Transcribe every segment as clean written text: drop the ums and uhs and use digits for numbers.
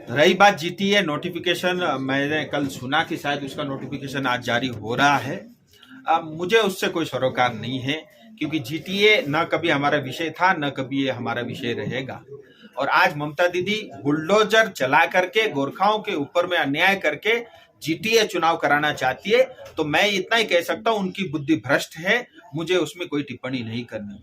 रही बात GTA notification, मैंने कल सुना कि शायद उसका नोटिफिकेशन आज जारी हो रहा है। अब मुझे उससे कोई सरोकार नहीं है, क्योंकि जीटीए न कभी हमारा विषय था, न कभी ये हमारा विषय रहेगा। और आज ममता दीदी बुलडोजर चला करके गोरखाओं के ऊपर में अन्याय करके जीटीए चुनाव कराना चाहती है, तो मैं इतना ही कह सकता हूं, उनकी बुद्धि भ्रष्ट है। मुझे उसमें कोई टिप्पणी नहीं करनी।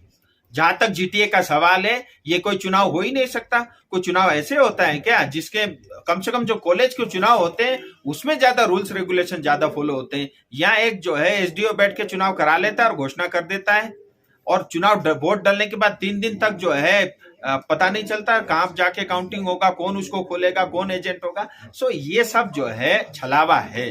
जहां तक जीटीए का सवाल है, ये कोई चुनाव हो ही नहीं सकता। कोई चुनाव ऐसे होता है क्या जिसके कम से कम जो कॉलेज के चुनाव होते हैं उसमें ज्यादा रूल्स रेगुलेशन ज्यादा फॉलो होते हैं। यहाँ एक जो है एसडीओ बैठ के चुनाव करा लेता है और घोषणा कर देता है, और चुनाव वोट डालने के बाद 3 दिन तक जो है पता नहीं चलता कहां जाके काउंटिंग होगा, कौन उसको खोलेगा, कौन एजेंट होगा। सो ये सब जो है छलावा है।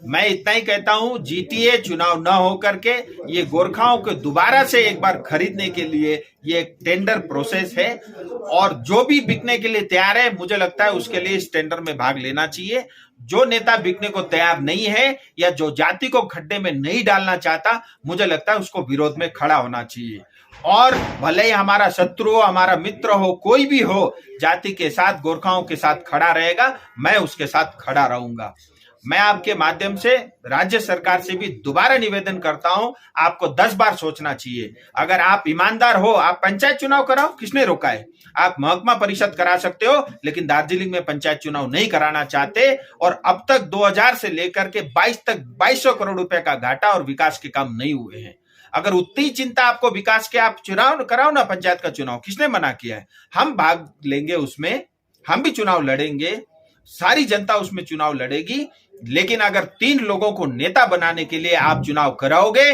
मैं इतना ही कहता हूं, जीटीए चुनाव न हो करके ये गोरखाओं को दोबारा से एक बार खरीदने के लिए ये एक टेंडर प्रोसेस है, और जो भी बिकने के लिए तैयार है मुझे लगता है उसके लिए इस टेंडर में भाग लेना चाहिए। जो नेता बिकने को तैयार नहीं है या जो जाति को खड्डे में नहीं डालना चाहता, मुझे लगता है उसको विरोध में खड़ा होना चाहिए। और भले ही हमारा शत्रु हो, हमारा मित्र हो, कोई भी हो, जाति के साथ गोरखाओं के साथ खड़ा रहेगा, मैं उसके साथ खड़ा रहूंगा। मैं आपके माध्यम से राज्य सरकार से भी दोबारा निवेदन करता हूं, आपको 10 बार सोचना चाहिए। अगर आप ईमानदार हो, आप पंचायत चुनाव कराओ, किसने रोका है? आप महकमा परिषद करा सकते हो, लेकिन दार्जिलिंग में पंचायत चुनाव नहीं कराना चाहते। और अब तक 2000 से लेकर के 22 तक 2200 करोड़ रुपए का घाटा और विकास के काम नहीं हुए हैं। अगर उतनी चिंता आपको विकास के, आप चुनाव कराओ ना, पंचायत का चुनाव। किसने मना किया है? हम भाग लेंगे उसमें, हम भी चुनाव लड़ेंगे, सारी जनता उसमें चुनाव लड़ेगी। लेकिन अगर 3 लोगों को नेता बनाने के लिए आप चुनाव कराओगे,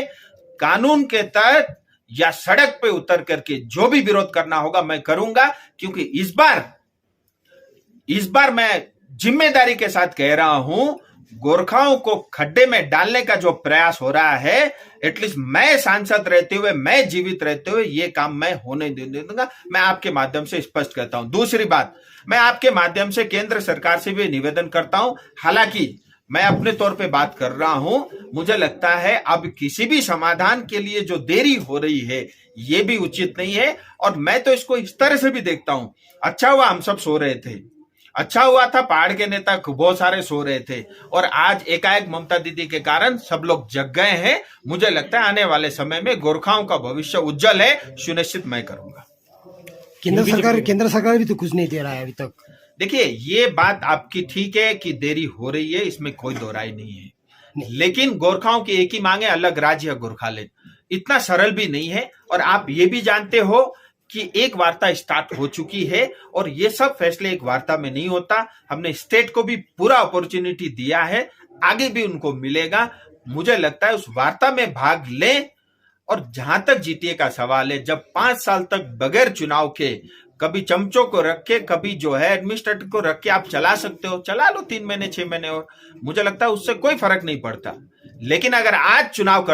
कानून के तहत या सड़क पे उतर करके जो भी विरोध करना होगा मैं करूंगा। क्योंकि इस बार मैं जिम्मेदारी के साथ कह रहा हूं, गोरखाओं को खड्डे में डालने का जो प्रयास हो रहा है, एटलीस्ट मैं सांसद रहते हुए, मैं जीवित रहते हुए ये काम मैं होने दूंगा। मैं आपके माध्यम से स्पष्ट कहता हूं। दूसरी बात, मैं आपके माध्यम से केंद्र सरकार से भी निवेदन करता हूं। हालांकि मैं अपने तौर पे बात कर रहा हूं, मुझे लगता है अब किसी भी समाधान के लिए जो देरी हो रही है ये भी उचित नहीं है। और मैं तो इसको इस तरह से भी देखता हूं, अच्छा हुआ हम सब सो रहे थे, अच्छा हुआ था पहाड़ के नेता बहुत सारे सो रहे थे, और आज एकाएक ममता दीदी के कारण सब लोग जग गए हैं। मुझे लगता है आने वाले समय में गोरखाओं का भविष्य उज्जवल है, सुनिश्चित मैं करूंगा। केंद्र सरकार भी तो कुछ नहीं दे रहा है अभी तक। देखिए, ये बात आपकी ठीक है कि देरी हो रही है, इसमें कोई दो राय नहीं है, लेकिन गोरखाओं की एक ही मांग है, अलग राज्य गोरखालैंड। इतना सरल भी नहीं है। और आप ये भी जानते हो कि एक वार्ता स्टार्ट हो चुकी है, और ये सब फैसले एक वार्ता में नहीं होता। हमने स्टेट को भी पूरा अपॉर्चुनिटी दिया है, आगे भी उनको मिलेगा। मुझे लगता है उस वार्ता में भाग लें। और जहां तक जीटीए का सवाल है, जब 5 साल तक बगैर चुनाव के, कभी चमचों को रख के, कभी जो है एडमिनिस्ट्रेटर को रख के आप चला सकते हो, चला लो 3 महीने 6 महीने, और मुझे लगता है उससे कोई फर्क नहीं पड़ता। लेकिन अगर आज चुनाव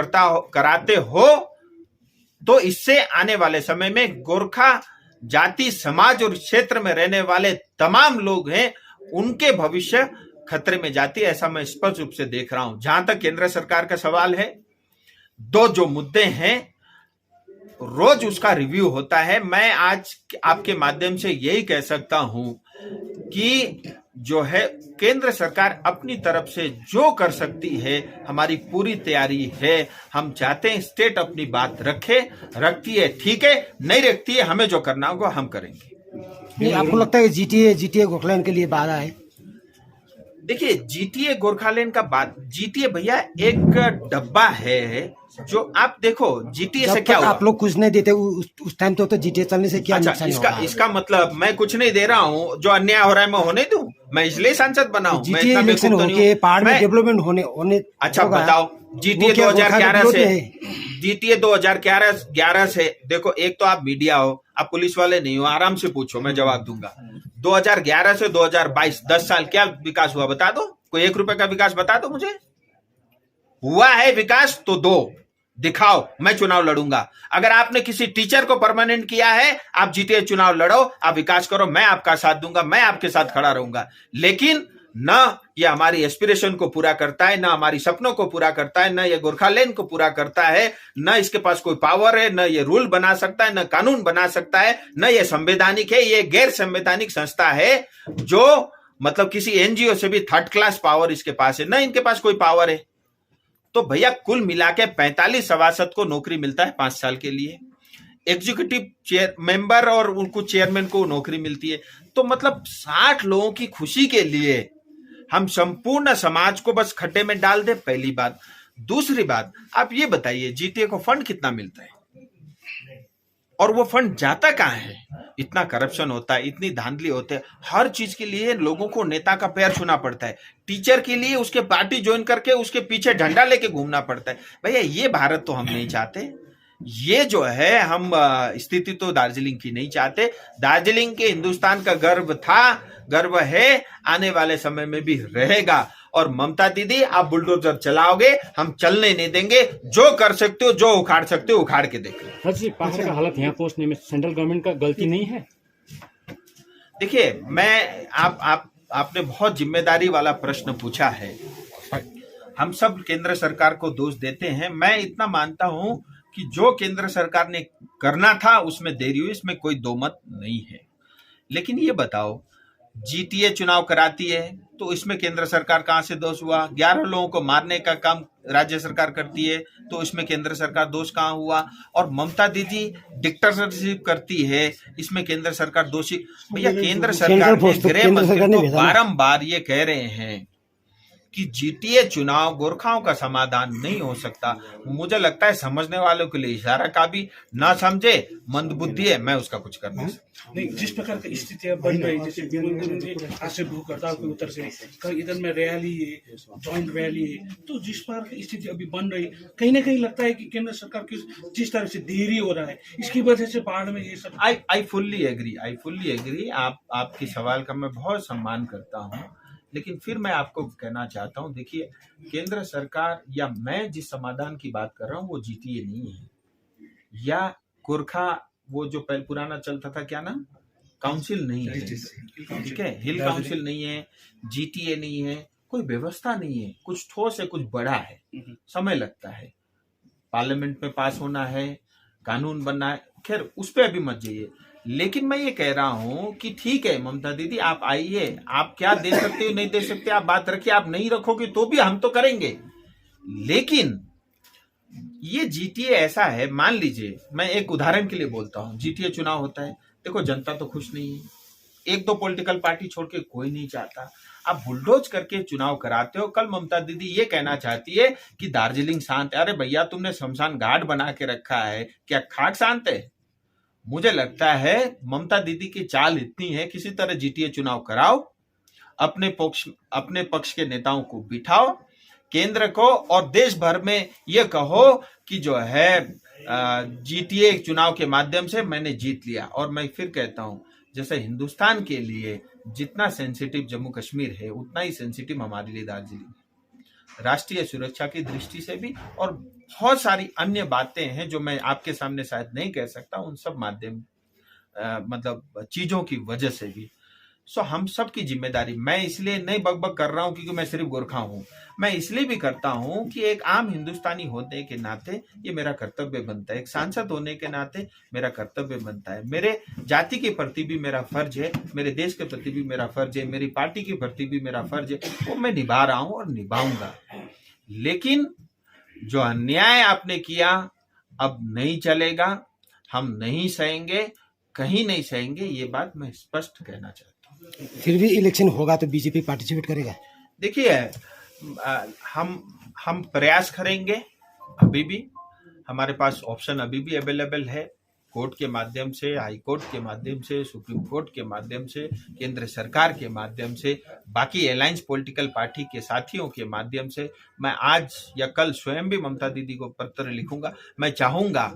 कराते हो, तो इससे आने वाले समय में गोरखा जाति समाज और क्षेत्र में रहने वाले तमाम लोग हैं, उनके भविष्य खतरे में जाती है। ऐसा मैं स्पष्ट रूप से देख रहा हूं। जहां तक केंद्र सरकार का सवाल है, 2 जो मुद्दे हैं, रोज उसका रिव्यू होता है। मैं आज आपके माध्यम से यही कह सकता हूं कि जो है केंद्र सरकार अपनी तरफ से जो कर सकती है, हमारी पूरी तैयारी है। हम चाहते हैं स्टेट अपनी बात रखती है, ठीक है, नहीं रखती है, हमें जो करना होगा हम करेंगे। नहीं, आपको लगता है जीटीए गोरखालैंड के लिए बाधा है? देखिए, जीटीए गोरखालैंड का बात, जीटीए भैया एक डब्बा है। जो आप देखो, जीटीए से क्या हुआ? आप लोग कुछ नहीं देते उस टाइम तो जीटीए चलने से क्या नुकसान होगा? इसका मतलब मैं कुछ नहीं दे रहा हूँ, जो अन्याय हो रहा है मैं होने दूं? मैं इसलिए सांसद बना हूं। जीटीए इलेक्शन होके पहाड़ में डेवलपमेंट होने अच्छा बताओ, जीटीए 2011 से, जीटीए 2011 से देखो, एक तो आप मीडिया हो, आप पुलिस वाले नहीं हो, आराम से पूछो, मैं जवाब दूंगा। 2011 से 2022 10 साल क्या विकास हुआ बता दो? कोई 1 रुपए का विकास बता दो मुझे। हुआ है विकास तो दो, दिखाओ, मैं चुनाव लड़ूंगा। अगर आपने किसी टीचर को परमानेंट किया है, आप जीटीए चुनाव लड़ो, आप विकास करो, मैं आपका साथ दूंगा, मैं आपके साथ खड़ा रहूंगा। लेकिन न ये हमारी एस्पिरेशन को पूरा करता है, न हमारी सपनों को पूरा करता है, न ये गोरखालैंड को पूरा करता है, न इसके पास कोई पावर है, न ये रूल बना सकता है, न कानून बना सकता है, न ये संवैधानिक है। ये गैर संवैधानिक संस्था है जो मतलब किसी एनजीओ से भी थर्ड क्लास पावर इसके पास है, न इनके पास कोई पावर है। तो भैया कुल मिला के 45 सभासद को नौकरी मिलता है 5 साल के लिए, एग्जीक्यूटिव चेयर मेंबर और उनको चेयरमैन को नौकरी मिलती है। तो मतलब 60 लोगों की खुशी के लिए हम संपूर्ण समाज को बस खड्डे में डाल दे, पहली बात। दूसरी बात, आप ये बताइए जीटीए को फंड कितना मिलता है और वो फंड जाता कहाँ है? इतना करप्शन होता है, इतनी धांधली होते हैं, हर चीज के लिए लोगों को नेता का पैर छूना पड़ता है। टीचर के लिए उसके पार्टी ज्वाइन करके उसके पीछे झंडा लेके घूमना पड़ता है। भैया ये भारत तो हम नहीं चाहते। ये जो है हम स्थिति तो दार्जिलिंग की नहीं चाहते। दार्जिलिंग के हिंदुस्तान का गर्व था, गर्व है, आने वाले समय में भी रहेगा। और ममता दीदी आप बुलडोजर चलाओगे, हम चलने नहीं देंगे। जो कर सकते हो, जो उखाड़ सकते हो उखाड़ के देख लो। सर जी, पहाड़ का हालत यहाँ पहुंचने में सेंट्रल गवर्नमेंट का गलती नहीं है? देखिए, मैं आपने बहुत जिम्मेदारी वाला प्रश्न पूछा है। हम सब केंद्र सरकार को दोष देते हैं। मैं इतना मानता हूं कि जो केंद्र सरकार ने करना था उसमें देरी हुई, इसमें कोई दो मत नहीं है। लेकिन ये बताओ, जीटीए चुनाव कराती है तो इसमें केंद्र सरकार कहां से दोष हुआ? 11 लोगों को मारने का काम राज्य सरकार करती है तो इसमें केंद्र सरकार दोष कहां हुआ? और ममता दीदी डिक्टेटरशिप करती है, इसमें केंद्र सरकार दोषी? भैया केंद्र सरकार ने, गृह मंत्री को बारंबार ये कह रहे हैं कि जीटीए चुनाव गोरखाओं का समाधान नहीं हो सकता। मुझे लगता है समझने वालों के लिए इशारा का भी ना समझे, मंदबुद्धि है, मैं उसका कुछ कर नहीं सकता। नहीं, जिस प्रकार की स्थितियां बन रही, जैसे आज से भूख हड़ताल के उत्तर से कल इधर में रैली है, जॉइंट रैली है, तो जिस प्रकार की स्थिति अभी बन रही, कहीं ना कहीं लगता है कि केंद्र सरकार की जिस तरह से देरी हो रहा है, इसकी वजह से पहाड़ में ये सब। I fully agree. आपकी सवाल का मैं बहुत सम्मान करता हूँ, लेकिन फिर मैं आपको कहना चाहता हूं, देखिए केंद्र सरकार या मैं जिस समाधान की बात कर रहा हूं वो जीटीए नहीं है, या गोरखा वो जो पहले पुराना चलता था क्या नाम, काउंसिल नहीं है, ठीक है, हिल काउंसिल नहीं है, जीटीए नहीं है, कोई व्यवस्था नहीं है। कुछ ठोस है, कुछ बड़ा है, समय लगता है, पार्लियामेंट में पास होना है, कानून बनना है, खैर उस पर अभी मत जाइए। लेकिन मैं ये कह रहा हूं कि ठीक है ममता दीदी, आप आइए, आप क्या दे सकते हो नहीं दे सकते आप बात रखिए, आप नहीं रखोगे तो भी हम तो करेंगे। लेकिन ये जीटीए ऐसा है, मान लीजिए मैं एक उदाहरण के लिए बोलता हूं, जीटीए चुनाव होता है, देखो जनता तो खुश नहीं है, एक दो पॉलिटिकल पार्टी छोड़ के कोई नहीं चाहता, आप बुलडोज करके चुनाव कराते हो। कल ममता दीदी ये कहना चाहती है कि दार्जिलिंग शांत है। अरे भैया तुमने शमशान घाट बना के रखा है, क्या खाट शांत है? मुझे लगता है ममता दीदी की चाल इतनी है, किसी तरह जीटीए चुनाव कराओ, अपने पक्ष के नेताओं को बिठाओ, केंद्र को और देश भर में ये कहो कि जो है जीटीए चुनाव के माध्यम से मैंने जीत लिया। और मैं फिर कहता हूं, जैसे हिंदुस्तान के लिए जितना सेंसिटिव जम्मू कश्मीर है, उतना ही सेंसिटिव हमारे लिए दार्जिलिंग है, राष्ट्रीय सुरक्षा की दृष्टि से भी, और बहुत सारी अन्य बातें हैं जो मैं आपके सामने शायद नहीं कह सकता, उन सब माध्यम मतलब चीजों की वजह से भी। सो हम सब की जिम्मेदारी, मैं इसलिए नहीं बकबक कर रहा हूं क्योंकि मैं सिर्फ गोरखा हूं, मैं इसलिए भी करता हूं कि एक आम हिंदुस्तानी होने के नाते ये मेरा कर्तव्य बनता है, एक सांसद होने के नाते मेरा कर्तव्य बनता है, मेरे जाति के प्रति भी मेरा फर्ज है, मेरे देश के प्रति भी मेरा फर्ज है, मेरी पार्टी के प्रति भी मेरा फर्ज है, वो मैं निभा रहा हूं और निभाऊंगा। लेकिन जो अन्याय आपने किया अब नहीं चलेगा, हम नहीं सहेंगे, कहीं नहीं सहेंगे, ये बात मैं स्पष्ट कहना चाहता हूँ। फिर भी इलेक्शन होगा तो बीजेपी पार्टिसिपेट करेगा? देखिए हम प्रयास करेंगे, अभी भी हमारे पास ऑप्शन अभी भी अवेलेबल है, कोर्ट के माध्यम से, हाई कोर्ट के माध्यम से, सुप्रीम कोर्ट के माध्यम से, केंद्र सरकार के माध्यम से, बाकी अलायंस पॉलिटिकल पार्टी के साथियों के माध्यम से। मैं आज या कल स्वयं भी ममता दीदी को पत्र लिखूंगा। मैं चाहूंगा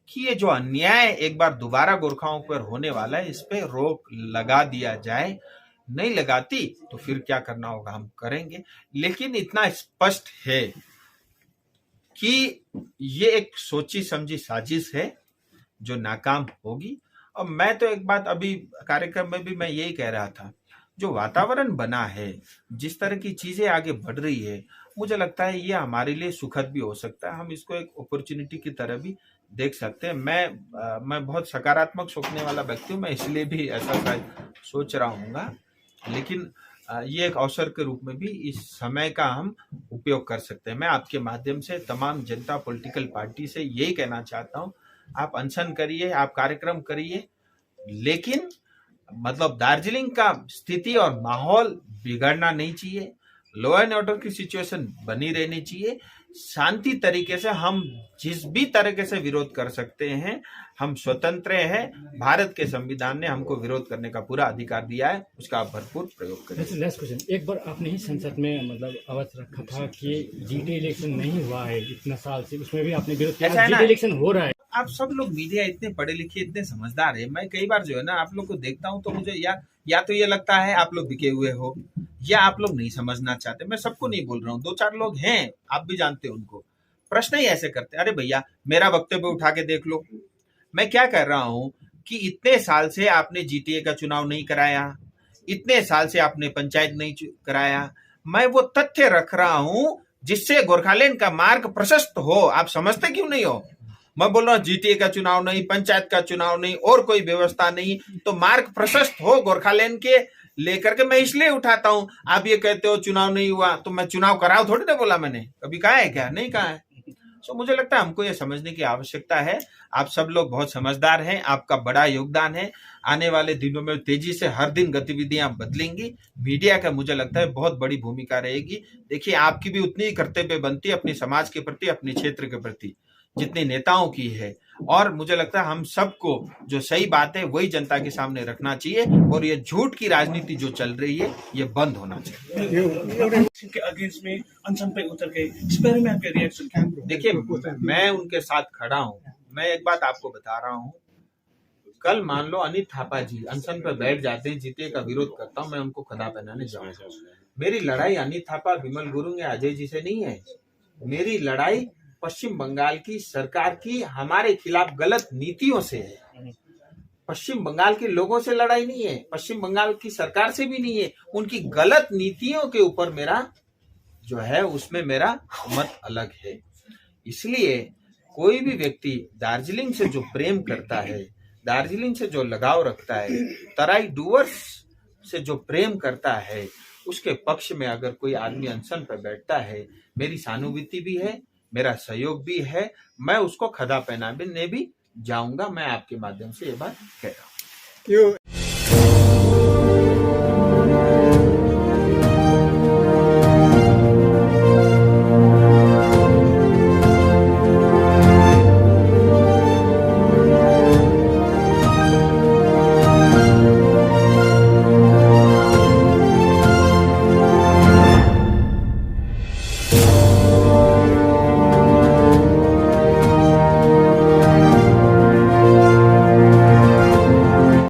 कि ये जो अन्याय एक बार दोबारा गोरखाओं पर होने वाला है, इस पे रोक लगा दिया जाए। नहीं लगाती तो फिर क्या करना होगा हम करेंगे, लेकिन इतना स्पष्ट है कि ये एक सोची समझी साजिश है जो नाकाम होगी। और मैं तो एक बात अभी कार्यक्रम में भी मैं यही कह रहा था, जो वातावरण बना है, जिस तरह की चीजें आगे बढ़ रही है, मुझे लगता है ये हमारे लिए सुखद भी हो सकता है। हम इसको एक अपॉर्चुनिटी की तरह भी देख सकते हैं। मैं बहुत सकारात्मक सोचने वाला व्यक्ति हूँ, मैं इसलिए भी ऐसा शायद सोच रहा हूँगा, लेकिन ये एक अवसर के रूप में भी इस समय का हम उपयोग कर सकते हैं। मैं आपके माध्यम से तमाम जनता पॉलिटिकल पार्टी से यही कहना चाहता हूँ, आप अनशन करिए, आप कार्यक्रम करिए, लेकिन मतलब दार्जिलिंग का स्थिति और माहौल बिगड़ना नहीं चाहिए। लॉ एंड ऑर्डर की सिचुएशन बनी रहनी चाहिए। शांति तरीके से हम जिस भी तरीके से विरोध कर सकते हैं, हम स्वतंत्र हैं। भारत के संविधान ने हमको विरोध करने का पूरा अधिकार दिया है, उसका आप भरपूर प्रयोग करें। लास्ट क्वेश्चन, एक बार आपने ही संसद में मतलब आवाज रखा था कि जीटी इलेक्शन नहीं हुआ है इतना साल से, उसमें भी आपने विरोध किया। ऐसा है ना? जीटी इलेक्शन हो रहा है। आप सब लोग मीडिया इतने पढ़े लिखे, इतने समझदार है। मैं कई बार जो है ना आप लोग को देखता हूँ तो मुझे या तो ये लगता है आप लोग बिके हुए हो, या आप लोग नहीं समझना चाहते। मैं सबको नहीं बोल रहा हूँ, 2-4 लोग हैं, आप भी जानते हो उनको, प्रश्न ही ऐसे करते हैं। अरे भैया मेरा वक्तव्य उठा के देख लो, मैं क्या कर रहा हूँ कि इतने साल से आपने जीटीए का चुनाव नहीं कराया, इतने साल से आपने पंचायत नहीं कराया। मैं वो तथ्य रख रहा हूँ जिससे गोरखालैंड का मार्ग प्रशस्त हो। आप समझते क्यों नहीं हो? मैं बोल रहा हूँ जीटीए का चुनाव नहीं, पंचायत का चुनाव नहीं, और कोई व्यवस्था नहीं, तो मार्ग प्रशस्त हो गोरखालैंड के लेकर के मैं इसलिए उठाता हूँ। आप ये कहते हो चुनाव नहीं हुआ, तो मैं चुनाव कराओ थोड़ी ना बोला मैंने, कभी कहा है क्या? नहीं कहा है। तो मुझे लगता है हमको ये समझने की आवश्यकता है। आप सब लोग बहुत समझदार हैं, आपका बड़ा योगदान है। आने वाले दिनों में तेजी से हर दिन गतिविधियां बदलेंगी। मीडिया का मुझे लगता है बहुत बड़ी भूमिका रहेगी। देखिए आपकी भी उतनी ही कर्तव्य बनती है अपने समाज के प्रति, अपने क्षेत्र के प्रति, जितने नेताओं की है। और मुझे लगता है हम सबको जो सही बात है वही जनता के सामने रखना चाहिए, और ये झूठ की राजनीति जो चल रही है ये बंद होना चाहिए। के अगेंस्ट में अनशन पे उतर गए, इस बारे में आपके रिएक्शन क्या? देखिए मैं उनके साथ खड़ा हूँ। मैं एक बात आपको बता रहा हूँ, कल मान लो अनित थापा जी अनशन पर बैठ जाते हैं, जीते का विरोध करता हूँ, मैं उनको खदा पहनाने जाऊंगा। मेरी लड़ाई अनित थापा, विमल गुरुंग या अजय जी से नहीं है। मेरी लड़ाई पश्चिम बंगाल की सरकार की हमारे खिलाफ गलत नीतियों से है। पश्चिम बंगाल के लोगों से लड़ाई नहीं है, पश्चिम बंगाल की सरकार से भी नहीं है। उनकी गलत नीतियों के ऊपर मेरा जो है उसमें मेरा मत अलग है। इसलिए कोई भी व्यक्ति दार्जिलिंग से जो प्रेम करता है, दार्जिलिंग से जो लगाव रखता है, तराई डूवर्स से जो प्रेम करता है, उसके पक्ष में अगर कोई आदमी अनशन पर बैठता है, मेरी सहानुभूति भी है, मेरा सहयोग भी है। मैं उसको खदा पहनाने भी जाऊंगा। मैं आपके माध्यम से ये बात कह रहा हूँ।